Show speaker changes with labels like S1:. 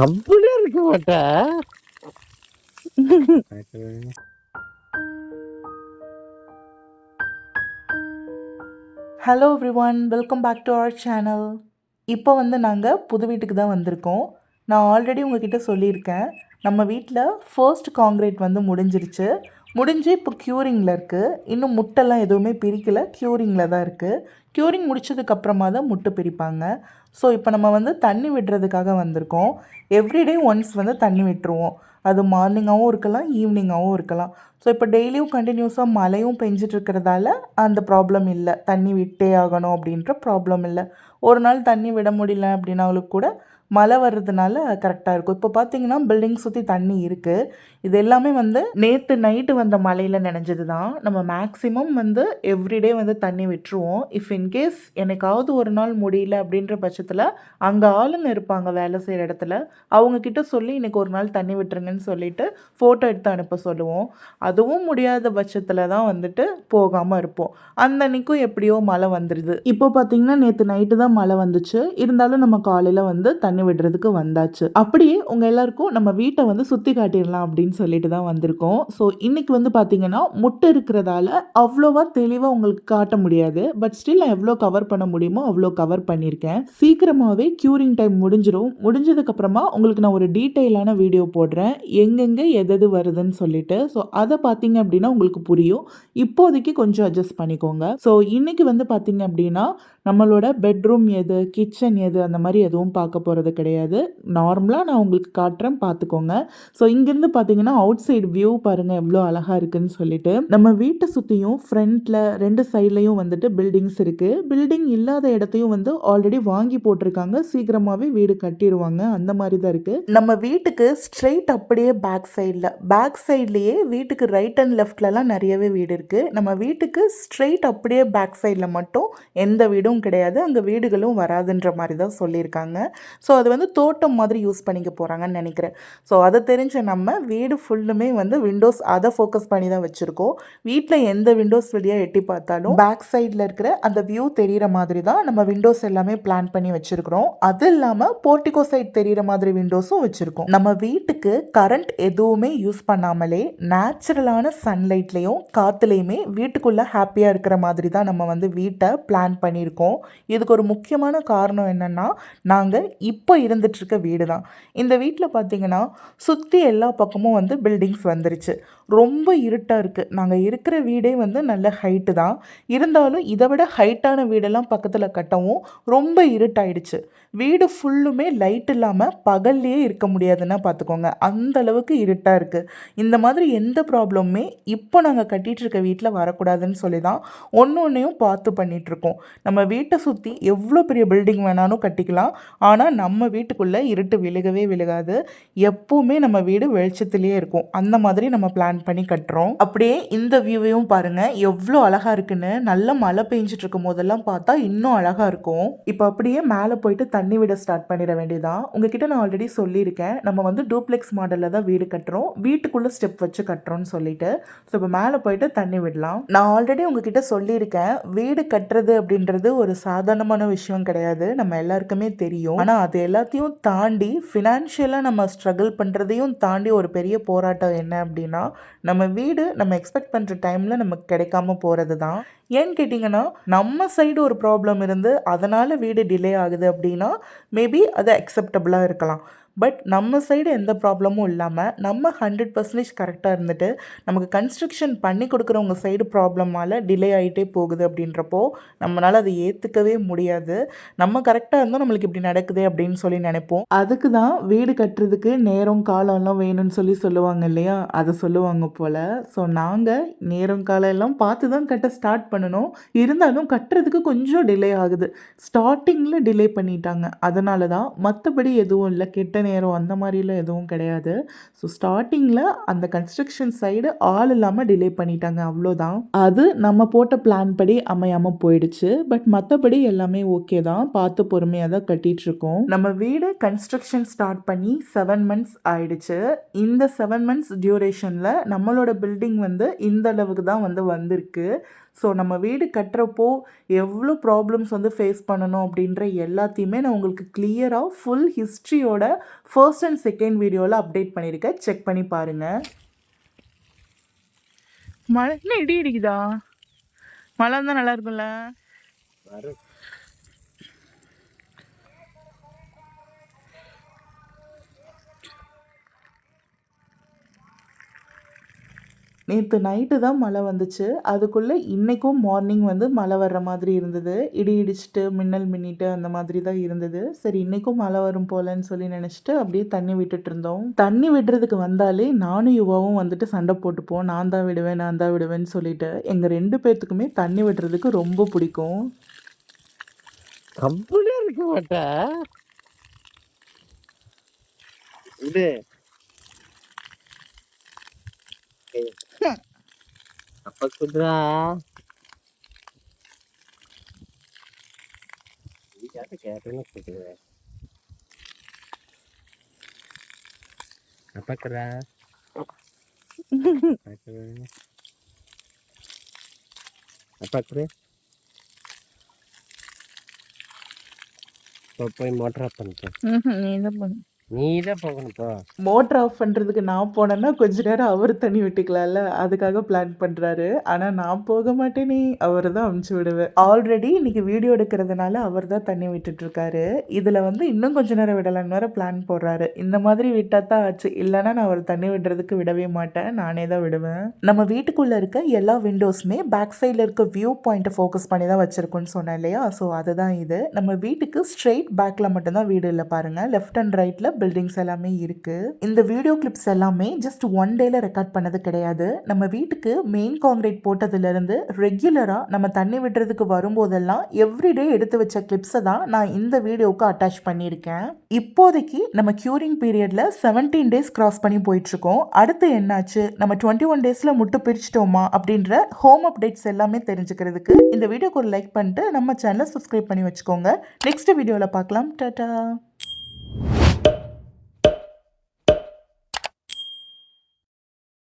S1: கம்பெனியா இருக்க மாட்டா.
S2: Hello everyone, welcome back to our channel. இப்போ நாங்கள் புது வீட்டுக்கு தான் வந்திருக்கோம். நான் ஆல்ரெடி உங்ககிட்ட சொல்லியிருக்கேன், நம்ம வீட்டில் ஃபர்ஸ்ட் காங்க்ரீட் முடிஞ்சிருச்சு. முடிஞ்சு இப்போ க்யூரிங்கில் இருக்குது. இன்னும் முட்டெல்லாம் எதுவுமே பிரிக்கலை, க்யூரிங்கில் தான் இருக்குது. க்யூரிங் முடிச்சதுக்கப்புறமா தான் முட்டை பிரிப்பாங்க. ஸோ இப்போ நம்ம தண்ணி விடுறதுக்காக வந்திருக்கோம். எவ்ரிடே ஒன்ஸ் தண்ணி விட்டுருவோம். அது மார்னிங்காகவும் இருக்கலாம், ஈவினிங்காகவும் இருக்கலாம். ஸோ இப்போ டெய்லியும் கண்டினியூஸாக மழையும் பெஞ்சிட்டு இருக்கிறதால அந்த ப்ராப்ளம் இல்லை. தண்ணி விட்டே ஆகணும் அப்படின்ற ப்ராப்ளம் இல்லை. ஒரு நாள் தண்ணி விட முடியல அப்படின்னாலும் கூட மழை வர்றதுனால கரெக்டாக இருக்கும். இப்போ பார்த்தீங்கன்னா பில்டிங் சுற்றி தண்ணி இருக்குது. இது எல்லாமே நேற்று நைட்டு வந்த மழையில் நினைஞ்சது தான். நம்ம மேக்ஸிமம் எவ்ரிடே தண்ணி விட்டுருவோம். இஃப் இன்கேஸ் எனக்காவது ஒரு நாள் முடியல அப்படின்ற பட்சத்தில் அங்கே ஆளுங்க இருப்பாங்க வேலை செய்கிற இடத்துல, அவங்கக்கிட்ட சொல்லி இன்றைக்கி ஒரு நாள் தண்ணி விட்டுருங்கன்னு சொல்லிவிட்டு ஃபோட்டோ எடுத்து அனுப்ப சொல்லுவோம். அதுவும் முடியாத பட்சத்தில் தான் போகாமல் இருப்போம். அந்த அன்றைக்கும் எப்படியோ மழை வந்துடுது. இப்போ பார்த்தீங்கன்னா நேற்று நைட்டு தான் மழை வந்துச்சு. இருந்தாலும் நம்ம காலையில் தண்ணி விடுறதுக்கு வந்தாச்சு. அப்படியே உங்கள் எல்லாருக்கும் நம்ம வீட்டை சுற்றி காட்டிடலாம் அப்படின்னு சொல்லிட்டு தான் வந்திருக்கோம். ஸோ இன்னைக்கு பார்த்தீங்கன்னா முட்டை இருக்கிறதால அவ்வளோவா தெளிவாக உங்களுக்கு காட்ட முடியாது. பட் ஸ்டில் நான் எவ்வளோ கவர் பண்ண முடியுமோ அவ்வளோ கவர் பண்ணியிருக்கேன். சீக்கிரமாகவே க்யூரிங் டைம் முடிஞ்சிடும். முடிஞ்சதுக்கப்புறமா உங்களுக்கு நான் ஒரு டீட்டெயிலான வீடியோ போடுறேன், எங்கெங்கே எது வருதுன்னு சொல்லிட்டு. ஸோ அதை பார்த்தீங்க அப்படின்னா உங்களுக்கு புரியும். இப்போதைக்கு கொஞ்சம் அட்ஜஸ்ட் பண்ணிக்கோங்க. ஸோ இன்னைக்கு பார்த்தீங்க அப்படின்னா நம்மளோட பெட்ரூம் எது, கிச்சன் எது, அந்த மாதிரி எதுவும் பார்க்க போகிறது கிடையாது. நார்மலாக நான் உங்களுக்கு காட்டுறேன், பார்த்துக்கோங்க. ஸோ இங்கேருந்து பார்த்தீங்கன்னா அவுட் சைடு வியூ பாருங்கள் எவ்வளோ அழகாக இருக்குதுன்னு சொல்லிட்டு. நம்ம வீட்டை சுற்றியும் ஃப்ரண்ட்டில் 2 சைட்லையும் பில்டிங்ஸ் இருக்குது. பில்டிங் இல்லாத இடத்தையும் ஆல்ரெடி வாங்கி போட்டிருக்காங்க. சீக்கிரமாகவே வீடு கட்டிடுவாங்க, அந்த மாதிரி தான் இருக்குது. நம்ம வீட்டுக்கு ஸ்ட்ரெயிட் அப்படியே பேக் சைட்லேயே வீட்டுக்கு ரைட் அண்ட் லெஃப்ட்லலாம் நிறையவே வீடு இருக்குது. நம்ம வீட்டுக்கு ஸ்ட்ரெயிட் அப்படியே பேக் சைடில் மட்டும் எந்த வீடும் கிடையாது, அங்கே வீடுகளும் வராதுன்ற மாதிரி தான் சொல்லியிருக்காங்க. ஸோ அது தோட்டம் மாதிரி யூஸ் பண்ணிக்க போகிறாங்கன்னு நினைக்கிறேன். ஸோ அதை தெரிஞ்ச நம்ம வீடு ஃபுல்லுமே விண்டோஸ் அதை ஃபோக்கஸ் பண்ணி தான் வச்சுருக்கோம். வீட்டில் எந்த விண்டோஸ் வழியாக எட்டி பார்த்தாலும் பேக் சைடில் இருக்கிற அந்த வியூ தெரிகிற மாதிரி தான் நம்ம விண்டோஸ் எல்லாமே பிளான் பண்ணி வச்சுருக்கிறோம். அது இல்லாமல் போர்ட்டிகோ சைட் தெரிகிற மாதிரி விண்டோஸும் வச்சுருக்கோம். நம்ம வீட்டுக்கு கரண்ட் எதுவுமே யூஸ் பண்ணாமலே நேச்சுரலான சன்லைட்லேயும் காற்றுலையுமே வீட்டுக்குள்ளே ஹாப்பியாக இருக்கிற மாதிரி தான் நம்ம வீட்டை பிளான் பண்ணியிருக்கோம். இதுக்கு ஒரு முக்கியமான காரணம் என்னென்னா, நாங்கள் இப்போ இருந்துகிட்ருக்க வீடு தான். இந்த வீட்டில் பார்த்திங்கன்னா சுற்றி எல்லா பக்கமும் பில்டிங்ஸ் வந்துருச்சு. ரொம்ப இருட்டாக இருக்குது. நாங்கள் இருக்கிற வீடே நல்ல ஹைட்டு தான். இருந்தாலும் இதை விட ஹைட்டான வீடெல்லாம் பக்கத்தில் கட்டவும் ரொம்ப இருட்டாயிடுச்சு. வீடு ஃபுல்லுமே லைட் இல்லாமல் பகல்லையே இருக்க முடியாதுன்னா பார்த்துக்கோங்க, அந்த அளவுக்கு இருட்டாக இருக்குது. இந்த மாதிரி எந்த ப்ராப்ளமுமே இப்போ நாங்கள் கட்டிகிட்டு இருக்க வீட்டில் வரக்கூடாதுன்னு சொல்லி தான் ஒன்றையும் பார்த்து பண்ணிகிட்ருக்கோம். நம்ம வீட்டை சுற்றி எவ்வளோ பெரிய பில்டிங் வேணாலும் கட்டிக்கலாம், ஆனால் நம்ம வீட்டுக்குள்ளே இருட்டு விழுகாது. எப்பவுமே நம்ம வீடு வெளிச்சத்துலேயே இருக்கும். அந்த மாதிரி நம்ம பிளான் பண்ணி கட்டுறோம். அப்படியே இந்த வியூவையும் பாருங்கள் எவ்வளோ அழகாக இருக்குன்னு. நல்ல மழை பெஞ்சிட்டு இருக்கும் போதெல்லாம் பார்த்தா இன்னும் அழகாக இருக்கும். இப்போ அப்படியே மேலே போயிட்டு தண்ணி விட ஸ்டார்ட் பண்ணிட வேண்டியதான். உங்ககிட்ட நான் ஆல்ரெடி சொல்லியிருக்கேன், நம்ம டூப்ளெக்ஸ் மாடலில் தான் வீடு கட்டுறோம், வீட்டுக்குள்ளே ஸ்டெப் வச்சு கட்டுறோம்னு சொல்லிட்டு. ஸோ இப்போ மேலே போயிட்டு தண்ணி விடலாம். நான் ஆல்ரெடி உங்ககிட்ட சொல்லியிருக்கேன், வீடு கட்டுறது அப்படின்றது ஒரு சாதாரணமான விஷயம் கிடையாது, நம்ம எல்லாருக்குமே தெரியும். ஆனால் அது எல்லாத்தையும் தாண்டி ஃபினான்ஷியலாக நம்ம ஸ்ட்ரகிள் பண்ணுறதையும் தாண்டி ஒரு பெரிய போராட்டம் என்ன அப்படின்னா, நம்ம வீடு நம்ம எக்ஸ்பெக்ட் பண்ணுற டைமில் நமக்கு கிடைக்காம போகிறது தான். ஏன்னு கேட்டிங்கன்னா, நம்ம சைடு ஒரு ப்ராப்ளம் இருந்து அதனால் வீடு டிலே ஆகுது அப்படின்னா மேபி அது அக்செப்டபுளாக இருக்கலாம். பட் நம்ம சைடு எந்த ப்ராப்ளமும் இல்லாமல் நம்ம 100% கரெக்டாக இருந்துட்டு நமக்கு கன்ஸ்ட்ரக்ஷன் பண்ணி கொடுக்குறவங்க சைடு ப்ராப்ளமால் டிலே ஆகிட்டே போகுது அப்படின்றப்போ நம்மளால் அதை ஏற்றுக்கவே முடியாது. நம்ம கரெக்டாக இருந்தால் நம்மளுக்கு இப்படி நடக்குது அப்படின்னு சொல்லி நினைப்போம். அதுக்கு தான் வீடு கட்டுறதுக்கு நேரம் காலம்லாம் வேணும்னு சொல்லுவாங்க இல்லையா, அதை சொல்லுவாங்க போல். ஸோ நாங்கள் நேரம் காலம் எல்லாம் பார்த்து தான் கட்ட ஸ்டார்ட் பண்ணணும். இருந்தாலும் கட்டுறதுக்கு கொஞ்சம் டிலே ஆகுது. ஸ்டார்டிங்கில் டிலே பண்ணிட்டாங்க, அதனால தான். மற்றபடி எதுவும் இல்லை, கெட்ட நேரம் அந்த மாதிரிலாம் எதுவும் கிடையாது. ஸோ ஸ்டார்டிங்கில் அந்த கன்ஸ்ட்ரக்ஷன் சைடு ஆள் இல்லாமல் டிலே பண்ணிட்டாங்க, அவ்வளோதான். அது நம்ம போட்ட பிளான் படி அமையாமல் போயிடுச்சு. பட் மற்றபடி எல்லாமே ஓகே தான், பார்த்து பொறுமையாக தான் கட்டிகிட்ருக்கோம். நம்ம வீடு கன்ஸ்ட்ரக்ஷன் ஸ்டார்ட் பண்ணி 7 months ஆயிடுச்சு. இந்த 7 months டியூரேஷனில் நம்மளோட பில்டிங் இந்த அளவுக்கு தான் வந்திருக்கு. ஸோ நம்ம வீடு கட்டுறப்போ எவ்வளோ ப்ராப்ளம்ஸ் வந்து ஃபேஸ் பண்ணணும் அப்படின்ற எல்லாத்தையுமே நான் உங்களுக்கு கிளியராக ஃபுல் ஹிஸ்ட்ரியோட ஃபர்ஸ்ட் அண்ட் செகண்ட் வீடியோவில் அப்டேட் பண்ணியிருக்கேன். செக் பண்ணி பாருங்கள். மழை இடி இடிக்குதா? மழை இருந்தால் நல்லா இருக்கும்ல. நேற்று நைட்டு தான் மழை வந்துச்சு. அதுக்குள்ளே இன்றைக்கும் மார்னிங் வந்து மழை வர்ற மாதிரி இருந்தது. இடி இடிச்சிட்டு மின்னல் மின்னிட்டு அந்த மாதிரி தான் இருந்தது. சரி இன்றைக்கும் மழை வரும் போலன்னு சொல்லி நினச்சிட்டு அப்படியே தண்ணி விட்டுட்டு இருந்தோம். தண்ணி விடுறதுக்கு வந்தாலே நானும் யுவாவும் வந்துட்டு சண்டை போட்டுப்போம். நான் தான் விடுவேன் நான் தான் விடுவேன்னு சொல்லிட்டு. எங்கள் 2 பேர்த்துக்குமே தண்ணி விடுறதுக்கு ரொம்ப பிடிக்கும்.
S1: கம்பெனியே இருக்க மாட்டா இது அப்ப குதுரா கேட்டேன்னு குதுரா apa keras apa keras போய் மோட்டர் ஆஃப் பண்ணிட்டேன். நீ தான் போகணும்ப்பா.
S2: மோட்டர் ஆஃப் பண்ணுறதுக்கு நான் போனேன்னா கொஞ்ச நேரம் அவர் தண்ணி விட்டுக்கலாம்ல, அதுக்காக பிளான் பண்ணுறாரு. ஆனால் நான் போக மாட்டேனே, அவர் தான் அமுச்சு விடுவேன். ஆல்ரெடி இன்றைக்கி வீடியோ எடுக்கிறதுனால அவர் தான் தண்ணி விட்டுட்ருக்காரு. இதில் வந்து இன்னும் கொஞ்ச நேரம் விடலான்னு வேறு பிளான் போடுறாரு. இந்த மாதிரி விட்டால் தான் ஆச்சு, இல்லைனா நான் அவர் தண்ணி விடுறதுக்கு விடவே மாட்டேன், நானே தான் விடுவேன். நம்ம வீட்டுக்குள்ளே இருக்க எல்லா விண்டோஸுமே பேக் சைடில் இருக்க வியூ பாயிண்ட்டை ஃபோக்கஸ் பண்ணி தான் வச்சுருக்கோன்னு சொன்னேன் இல்லையா? ஸோ அதுதான் இது. நம்ம வீட்டுக்கு ஸ்ட்ரெயிட் பேக்கில் மட்டும்தான் வீடு இல்லை பாருங்கள். லெஃப்ட் அண்ட் ரைட்டில் பில்டிங்ஸ் எல்லாமே இருக்கு. இந்த வீடியோ கிளிப்ஸ் எல்லாமே ஜஸ்ட் 1 டேல ரெக்கார்ட் பண்ணது கிடையாது. நம்ம வீட்டுக்கு மெயின் கான்கிரீட் போட்டதுல இருந்து ரெகுலரா நம்ம தண்ணி விடுறதுக்கு வரும்போதெல்லாம் எவ்ரிடே எடுத்து வச்ச கிளிப்ஸை தான் நான் இந்த வீடியோவுக்கு அட்டாச் பண்ணியிருக்கேன். இப்போதைக்கு நம்ம கியூரிங் பீரியட்ல 17 டேஸ் கிராஸ் பண்ணி போயிட்டு இருக்கோம். அடுத்து என்னாச்சு, நம்ம 21 டேஸ்ல முட்டு பிரிச்சிட்டோமா அப்படின்ற ஹோம் அப்டேட்ஸ் எல்லாமே தெரிஞ்சுக்கிறதுக்கு இந்த வீடியோக்கு ஒரு லைக் பண்ணிட்டு நம்ம சேனலை சப்ஸ்கிரைப் பண்ணி வச்சுக்கோங்க. நெக்ஸ்ட் வீடியோவில் பார்க்கலாம். டாடா.